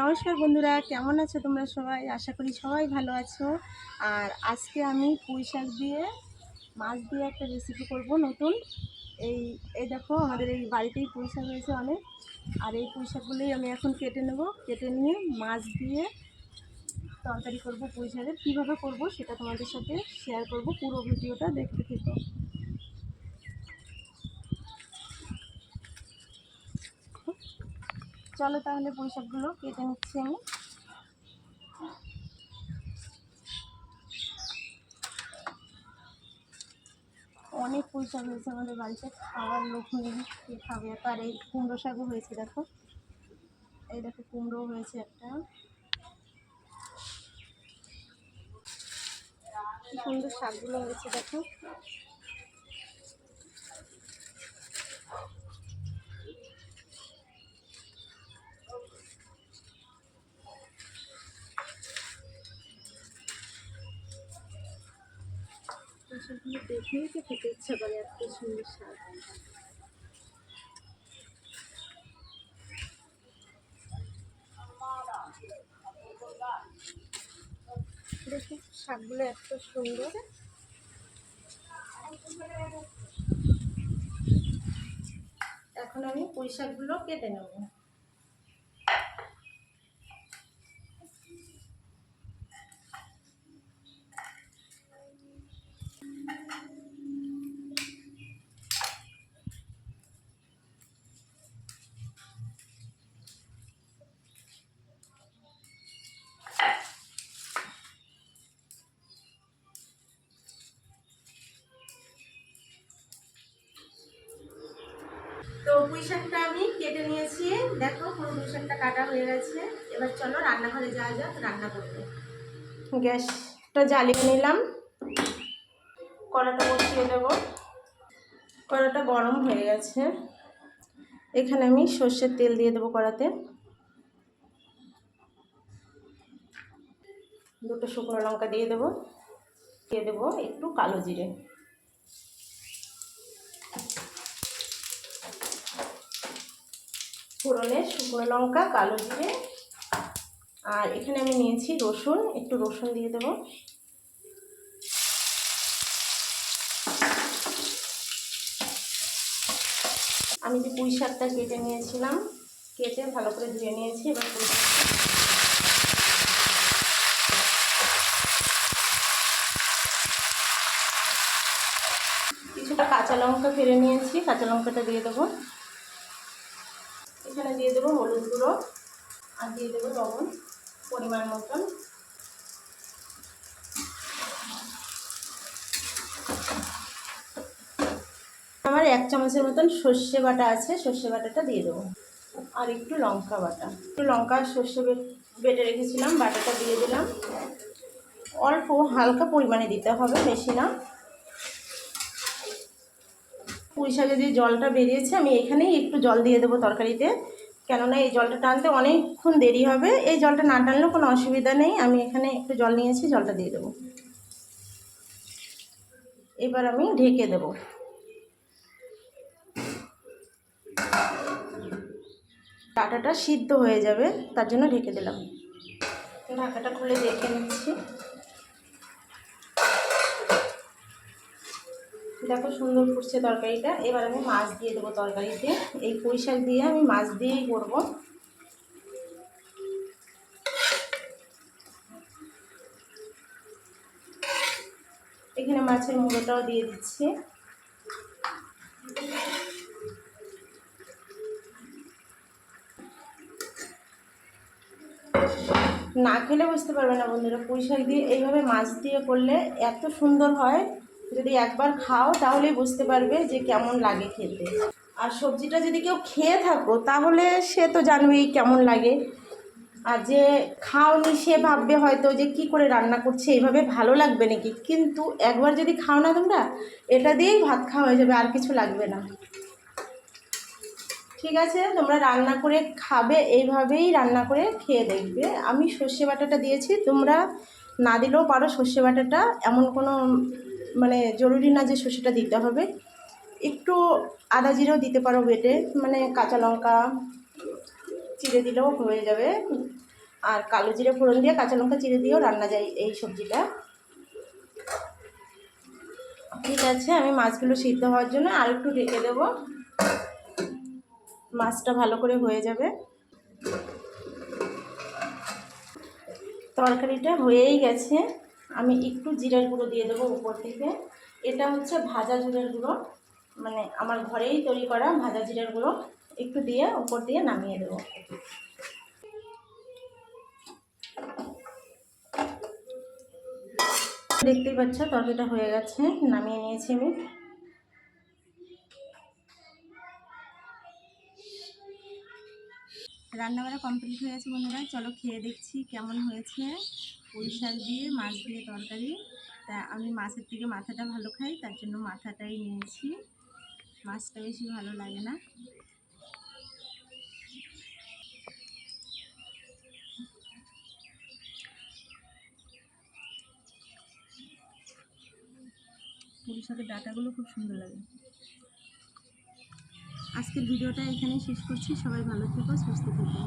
নমস্কার বন্ধুরা, কেমন আছো তোমরা সবাই? আশা করি সবাই ভালো আছো। আর আজকে আমি পুঁই শাক দিয়ে মাছ দিয়ে একটা রেসিপি করব নতুন। এই এই দেখো, আমাদের এই বাড়িতেই পুঁই শাক হয়েছে অনেক। আর এই পুঁই শাকগুলোই আমি এখন কেটে নেব। কেটে নিয়ে মাছ দিয়ে তরকারি করব। পুঁই শাকের কীভাবে করবো সেটা তোমাদের সাথে শেয়ার করব। পুরো ভিডিওটা দেখতে থেকো। চলো তাহলে পুঁই শাকগুলো কেটে নিচ্ছি আমি। অনেক পুঁই শাক হয়েছে আমাদের বাড়িতে, খাওয়ার লোক নেই, কে খাবে। আর এই কুমড়ো শাকও হয়েছে, দেখো এই দেখো কুমড়ো হয়েছে একটা, কি সুন্দর শাকগুলো হয়েছে দেখো। সেগুলো দেখেই তো খেতে ইচ্ছা করে, এত সুন্দর শাক। দেখো শাকগুলো এত সুন্দর। এখন আমি পুঁই শাকগুলো কেটে নেব। তো পুঁই শাকটা আমি কেটে নিয়েছি, দেখো পুরো পুঁই শাকটা কাটা হয়ে গেছে। এবার চলো রান্নাঘরে যাওয়া যাক, রান্না করতে। গ্যাসটা জ্বালিয়ে নিলাম, কড়াটা বসিয়ে দেবো। কড়াটা গরম হয়ে গেছে, এখানে আমি সর্ষের তেল দিয়ে দেবো কড়াতে। দুটো শুকনো লঙ্কা দিয়ে দেবো একটু কালো জিরে। ফোড়নে শুকনো লঙ্কা, কালো জিরে, আর এখানে আমি নিয়েছি রসুন, একটু রসুন দিয়ে দেবো। আমি যে পুঁই শাকটা কেটে নিয়েছিলাম, কেটে ভালো করে ধুয়ে নিয়েছি। এবার পুঁই কিছুটা কাঁচা লঙ্কা ফেলে নিয়েছি, কাঁচা লঙ্কাটা দিয়ে দেবো। এখানে দিয়ে দেবো হলুদ গুঁড়ো, আর দিয়ে দেবো লবণ পরিমাণ মতন। আমার 1 চামচের মতন সর্ষে বাটা আছে, সর্ষে বাটাটা দিয়ে দেবো। আর একটু লঙ্কা বাটা, একটু লঙ্কা সর্ষে বেটে রেখেছিলাম, বাটাটা দিয়ে দিলাম। অল্প হালকা পরিমাণে দিতে হবে, বেশি না। পুঁই শাকে যে জলটা বেরিয়েছে, আমি এখানেই একটু জল দিয়ে দেবো তরকারিতে, কেননা এই জলটা টানতে অনেকক্ষণ দেরি হবে। এই জলটা না টানলেও কোনো অসুবিধা নেই, আমি এখানে একটু জল নিয়েছি, জলটা দিয়ে দেবো। এবার আমি ঢেকে দেবো। ডাঁটাটা সিদ্ধ হয়ে যাবে, তার জন্য ঢেকে দিলাম। ঢাকাটা খুলে দেখে নিচ্ছি, দেখো সুন্দর ফুটছে তরকারিটা। এবার আমি মাছ দিয়ে দেবো তরকারিতে। এই পুঁই শাক দিয়ে আমি মাছ দিয়েই করবো। এখানে মাছের মুড়োটাও দিয়ে দিচ্ছি। না খেলে বুঝতে পারবে না বন্ধুরা, পুঁই শাক দিয়ে এইভাবে মাছ দিয়ে করলে এত সুন্দর হয়। যদি একবার খাও তাহলেই বুঝতে পারবে যে কেমন লাগে খেতে। আর সবজিটা যদি কেউ খেয়ে থাকো তাহলে সে তো জানবেই কেমন লাগে। আর যে খাওনি সে ভাববে হয়তো যে কি করে রান্না করছে, এইভাবে ভালো লাগবে নাকি। কিন্তু একবার যদি খাও না তোমরা, এটা দিয়েই ভাত খাওয়া হয়ে যাবে, আর কিছু লাগবে না। ঠিক আছে, তোমরা রান্না করে খাবে, এইভাবেই রান্না করে খেয়ে দেখবে। আমি সর্ষে বাটাটা দিয়েছি, তোমরা না দিলেও পারো সর্ষে বাটাটা, এমন কোনো মানে জরুরি না যে সর্ষেটা দিতে হবে। একটু আদা জিরেও দিতে পারো বেটে, মানে কাঁচা লঙ্কা চিড়ে দিলেও হয়ে যাবে। আর কালো জিরে ফোড়ন দিয়ে কাঁচা লঙ্কা চিড়ে দিয়েও রান্না যায় এই সবজিটা। ঠিক আছে, আমি মাছগুলো সিদ্ধ হওয়ার জন্য আর একটু ঢেকে দেবো, মাছটা ভালো করে হয়ে যাবে। তরকারিটা হয়েই গেছে, আমি একটু জিরার গুঁড়ো দিয়ে দেবো উপর থেকে। এটা হচ্ছে ভাজা জিরার গুঁড়ো, মানে আমার ঘরেই তৈরি করা ভাজা জিরার গুঁড়ো, একটু দিয়ে উপর দিয়ে নামিয়ে দেবো। দেখতেই পাচ্ছ তরকারিটা হয়ে গেছে, নামিয়ে নিয়েছি আমি। রান্নাবাড়া কমপ্লিট হয়ে গেছে বন্ধুরা, চলো খেয়ে দেখছি কেমন হয়েছে। পুঁই শাক দিয়ে মাছ দিয়ে তরকারি, তা আমি মাছের থেকে মাথাটা ভালো খাই, তার জন্য মাথাটাই নিয়েছি, মাছটা বেশি ভালো লাগে না। পুঁই শাকের ডাঁটাগুলো খুব সুন্দর লাগে। আজকের ভিডিওটা এখানেই শেষ করছি, সবাই ভালো থেকো, সুস্থ থেকো।